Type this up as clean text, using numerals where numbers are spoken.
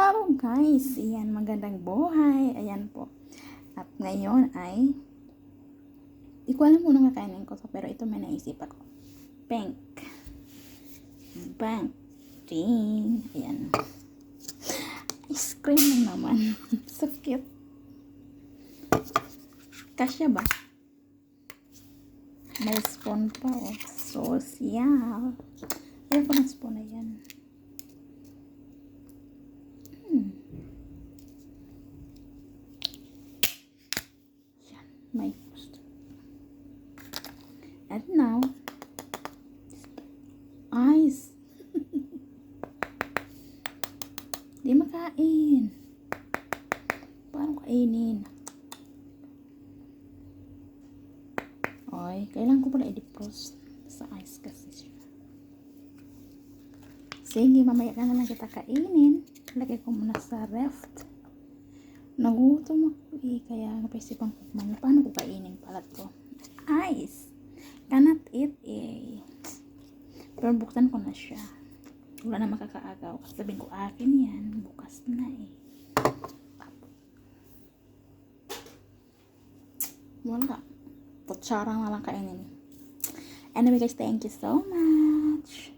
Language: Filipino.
Hello guys! Ayan, magandang buhay. Ayan po. At ngayon ay di ko alam kung ano kakainin ko to, pero ito may naisip ako. Pink. Bang. Ding. Ayan. Ice cream lang naman. So cute. Kasya ba? May spoon pa oh. Social. Ayaw ko ng spoon na yan. My first. And now, ice. Di makain. Paano kainin? Ay, kailangan ko pala i-defrost sa ice kasi siya. Sige, mamaya ka na lang kita kainin. Lagay ko muna sa ref. Nagutom ako kaya napaisipan ko paano ko kainin pala to. Ice. Cannot eat Pero buksan ko na siya. Wala na makakaagaw. Sabihin ko akin yan. Bukas na Wala. Kutsara na lang kainin. Anyway guys, thank you so much.